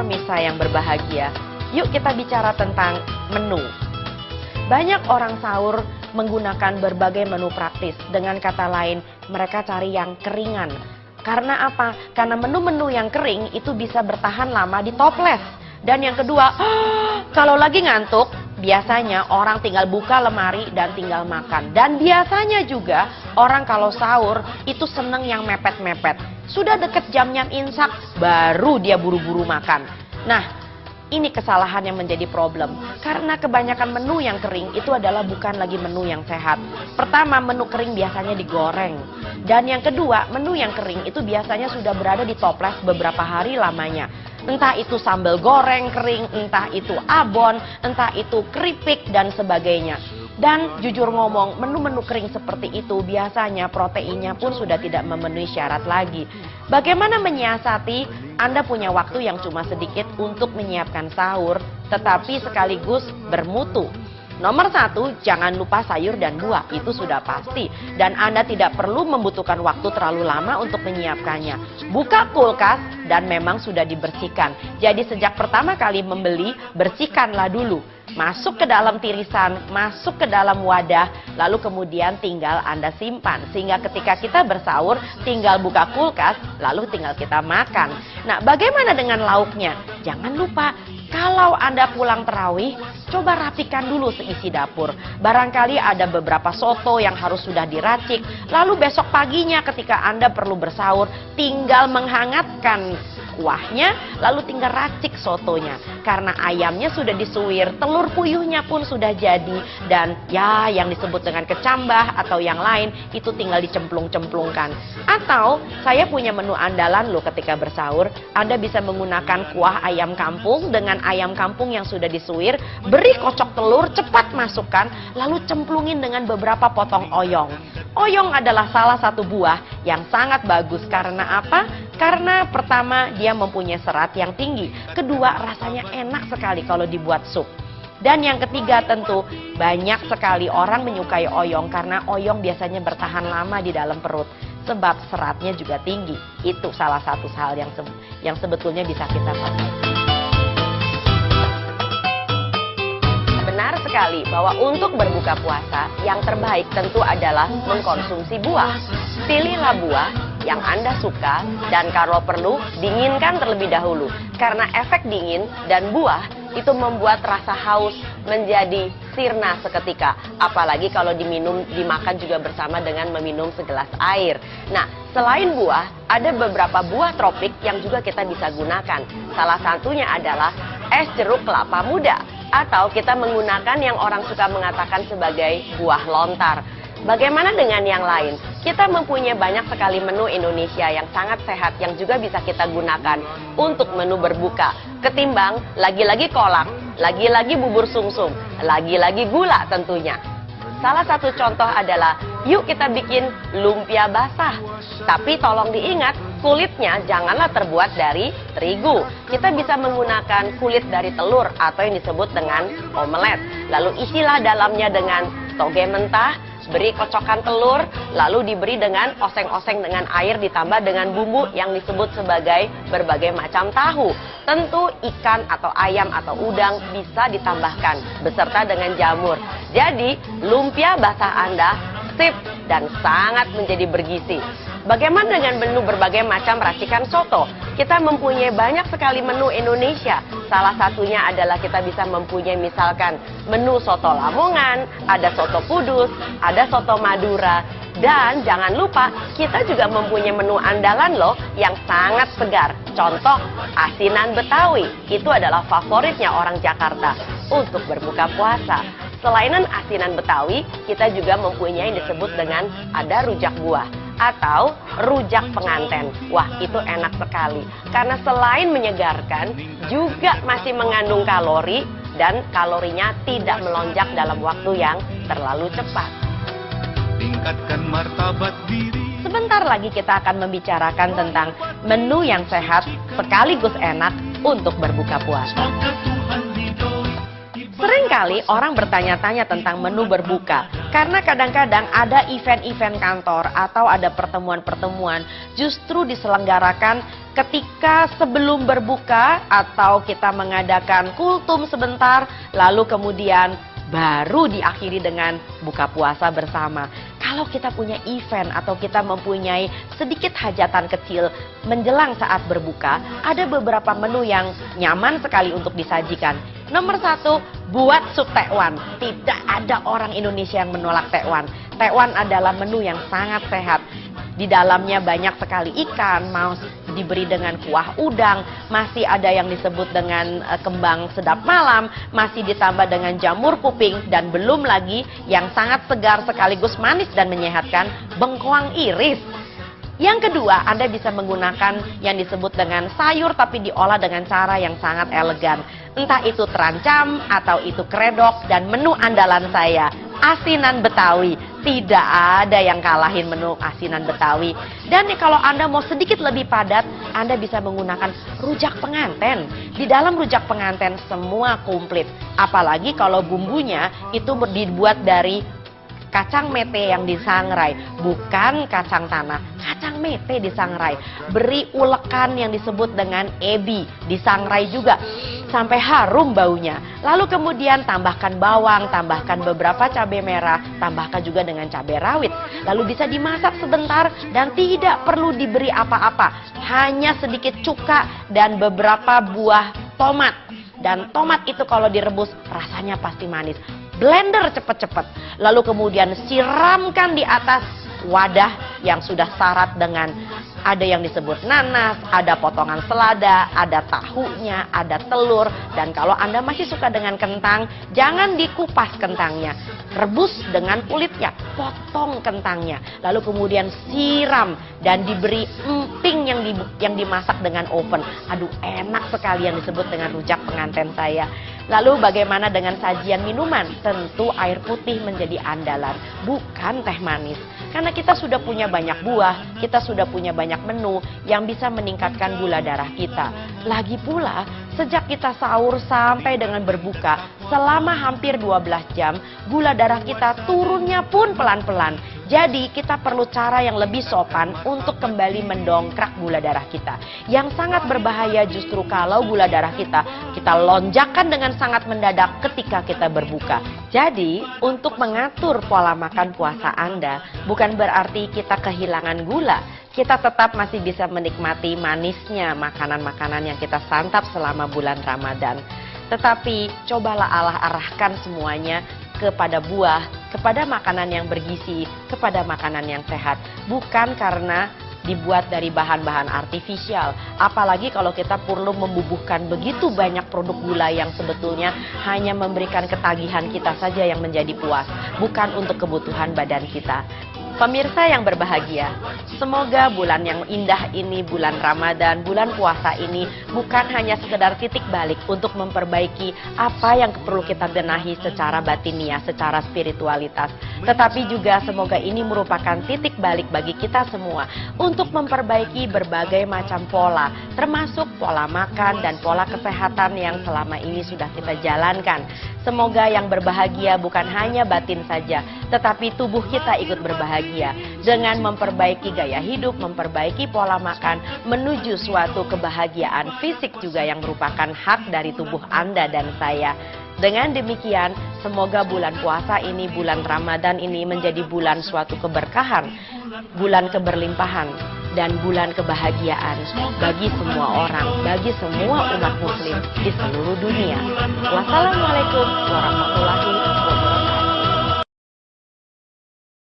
pemirsa yang berbahagia, yuk kita bicara tentang menu. Banyak orang sahur menggunakan berbagai menu praktis. Dengan kata lain, mereka cari yang keringan. Karena apa? Karena menu-menu yang kering itu bisa bertahan lama di toples. Dan yang kedua, kalau lagi ngantuk, biasanya orang tinggal buka lemari dan tinggal makan. Dan biasanya juga orang kalau sahur itu seneng yang mepet-mepet. Sudah deket jamnya imsak, baru dia buru-buru makan. Nah, ini kesalahan yang menjadi problem. Karena kebanyakan menu yang kering itu adalah bukan lagi menu yang sehat. Pertama, menu kering biasanya digoreng. Dan yang kedua, menu yang kering itu biasanya sudah berada di toples beberapa hari lamanya. Entah itu sambal goreng kering, entah itu abon, entah itu keripik dan sebagainya. Dan jujur ngomong, menu-menu kering seperti itu biasanya proteinnya pun sudah tidak memenuhi syarat lagi. Bagaimana menyiasati? Anda punya waktu yang cuma sedikit untuk menyiapkan sahur, tetapi sekaligus bermutu. Nomor 1, jangan lupa sayur dan buah, itu sudah pasti. Dan Anda tidak perlu membutuhkan waktu terlalu lama untuk menyiapkannya. Buka kulkas dan memang sudah dibersihkan. Jadi sejak pertama kali membeli, bersihkanlah dulu. Masuk ke dalam tirisan, masuk ke dalam wadah, lalu kemudian tinggal Anda simpan. Sehingga ketika kita bersahur, tinggal buka kulkas, lalu tinggal kita makan. Nah, bagaimana dengan lauknya? Jangan lupa, kalau Anda pulang terawih, coba rapikan dulu seisi dapur. Barangkali ada beberapa soto yang harus sudah diracik. Lalu besok paginya ketika Anda perlu bersahur, tinggal menghangatkan kuahnya, lalu tinggal racik sotonya. Karena ayamnya sudah disuir, telur puyuhnya pun sudah jadi. Dan ya yang disebut dengan kecambah atau yang lain, itu tinggal dicemplung-cemplungkan. Atau saya punya menu andalan loh ketika bersahur. Anda bisa menggunakan kuah ayam kampung dengan ayam kampung yang sudah disuir. Beri kocok telur, cepat masukkan, lalu cemplungin dengan beberapa potong oyong. Oyong adalah salah satu buah yang sangat bagus. Karena apa? Karena pertama, dia mempunyai serat yang tinggi. Kedua, rasanya enak sekali kalau dibuat sup. Dan yang ketiga tentu, banyak sekali orang menyukai oyong karena oyong biasanya bertahan lama di dalam perut. Sebab seratnya juga tinggi. Itu salah satu hal yang sebetulnya bisa kita pakai. Benar sekali bahwa untuk berbuka puasa, yang terbaik tentu adalah mengkonsumsi buah. Pilihlah buah yang Anda suka dan kalau perlu dinginkan terlebih dahulu. Karena efek dingin dan buah itu membuat rasa haus menjadi sirna seketika. Apalagi kalau dimakan juga bersama dengan meminum segelas air. Nah, selain buah, ada beberapa buah tropik yang juga kita bisa gunakan. Salah satunya adalah es jeruk kelapa muda. Atau kita menggunakan yang orang suka mengatakan sebagai buah lontar. Bagaimana dengan yang lain? Kita mempunyai banyak sekali menu Indonesia yang sangat sehat yang juga bisa kita gunakan untuk menu berbuka. Ketimbang lagi-lagi kolak, lagi-lagi bubur sumsum, lagi-lagi gula tentunya. Salah satu contoh adalah, yuk kita bikin lumpia basah. Tapi tolong diingat, kulitnya janganlah terbuat dari terigu. Kita bisa menggunakan kulit dari telur atau yang disebut dengan omelet. Lalu isilah dalamnya dengan toge mentah, beri kocokan telur, lalu diberi dengan oseng-oseng dengan air ditambah dengan bumbu yang disebut sebagai berbagai macam tahu. Tentu ikan atau ayam atau udang bisa ditambahkan beserta dengan jamur. Jadi lumpia basah Anda sip dan sangat menjadi bergizi. Bagaimana dengan menu berbagai macam racikan soto? Kita mempunyai banyak sekali menu Indonesia. Salah satunya adalah kita bisa mempunyai misalkan menu soto Lamongan, ada soto Kudus, ada soto Madura. Dan jangan lupa kita juga mempunyai menu andalan loh yang sangat segar. Contoh asinan Betawi, itu adalah favoritnya orang Jakarta untuk berbuka puasa. Selain asinan Betawi, kita juga mempunyai yang disebut dengan ada rujak buah atau rujak penganten. Wah, itu enak sekali. Karena selain menyegarkan, juga masih mengandung kalori dan kalorinya tidak melonjak dalam waktu yang terlalu cepat. Tingkatkan martabat diri. Sebentar lagi kita akan membicarakan tentang menu yang sehat sekaligus enak untuk berbuka puasa. Seringkali orang bertanya-tanya tentang menu berbuka karena kadang-kadang ada event-event kantor atau ada pertemuan-pertemuan justru diselenggarakan ketika sebelum berbuka atau kita mengadakan kultum sebentar, lalu kemudian baru diakhiri dengan buka puasa bersama. Kalau kita punya event atau kita mempunyai sedikit hajatan kecil menjelang saat berbuka, ada beberapa menu yang nyaman sekali untuk disajikan. Nomor 1, buat sup tekwan. Tidak ada orang Indonesia yang menolak tekwan. Tekwan adalah menu yang sangat sehat. Di dalamnya banyak sekali ikan, mau diberi dengan kuah udang, masih ada yang disebut dengan kembang sedap malam, masih ditambah dengan jamur kuping, dan belum lagi yang sangat segar sekaligus manis dan menyehatkan, bengkoang iris. Yang kedua, Anda bisa menggunakan yang disebut dengan sayur tapi diolah dengan cara yang sangat elegan. Entah itu terancam atau itu kredok, dan menu andalan saya, asinan Betawi. Tidak ada yang kalahin menu asinan Betawi. Dan kalau Anda mau sedikit lebih padat, Anda bisa menggunakan rujak penganten. Di dalam rujak penganten semua komplit. Apalagi kalau bumbunya itu dibuat dari kacang mete yang disangrai, bukan kacang tanah, kacang mete disangrai. Beri ulekan yang disebut dengan ebi, disangrai juga sampai harum baunya. Lalu kemudian tambahkan bawang, tambahkan beberapa cabai merah, tambahkan juga dengan cabai rawit. Lalu bisa dimasak sebentar dan tidak perlu diberi apa-apa, hanya sedikit cuka dan beberapa buah tomat. Dan tomat itu kalau direbus rasanya pasti manis. Blender cepet-cepet, lalu kemudian siramkan di atas wadah yang sudah syarat dengan ada yang disebut nanas, ada potongan selada, ada tahunya, ada telur. Dan kalau Anda masih suka dengan kentang, jangan dikupas kentangnya, rebus dengan kulitnya, potong kentangnya, lalu kemudian siram dan diberi emping yang dimasak dengan oven. Aduh, enak sekali yang disebut dengan rujak penganten saya. Lalu bagaimana dengan sajian minuman? Tentu air putih menjadi andalan, bukan teh manis. Karena kita sudah punya banyak buah, kita sudah punya banyak menu yang bisa meningkatkan gula darah kita. Lagi pula, sejak kita sahur sampai dengan berbuka, selama hampir 12 jam, gula darah kita turunnya pun pelan-pelan. Jadi kita perlu cara yang lebih sopan untuk kembali mendongkrak gula darah kita. Yang sangat berbahaya justru kalau gula darah kita lonjakan dengan sangat mendadak ketika kita berbuka. Jadi untuk mengatur pola makan puasa Anda bukan berarti kita kehilangan gula. Kita tetap masih bisa menikmati manisnya makanan-makanan yang kita santap selama bulan Ramadan. Tetapi cobalah arahkan semuanya kepada buah, kepada makanan yang bergizi, kepada makanan yang sehat. Bukan karena dibuat dari bahan-bahan artifisial. Apalagi kalau kita perlu membubuhkan begitu banyak produk gula yang sebetulnya hanya memberikan ketagihan kita saja yang menjadi puas, bukan untuk kebutuhan badan kita. Pemirsa yang berbahagia, semoga bulan yang indah ini, bulan Ramadan, bulan puasa ini bukan hanya sekedar titik balik untuk memperbaiki apa yang perlu kita benahi secara batiniah, secara spiritualitas. Tetapi juga semoga ini merupakan titik balik bagi kita semua untuk memperbaiki berbagai macam pola, termasuk pola makan dan pola kesehatan yang selama ini sudah kita jalankan. Semoga yang berbahagia bukan hanya batin saja, tetapi tubuh kita ikut berbahagia dengan memperbaiki gaya hidup, memperbaiki pola makan, menuju suatu kebahagiaan fisik juga yang merupakan hak dari tubuh Anda dan saya. Dengan demikian, semoga bulan puasa ini, bulan Ramadan ini menjadi bulan suatu keberkahan, bulan keberlimpahan, dan bulan kebahagiaan bagi semua orang, bagi semua umat muslim di seluruh dunia. Wassalamualaikum warahmatullahi wabarakatuh.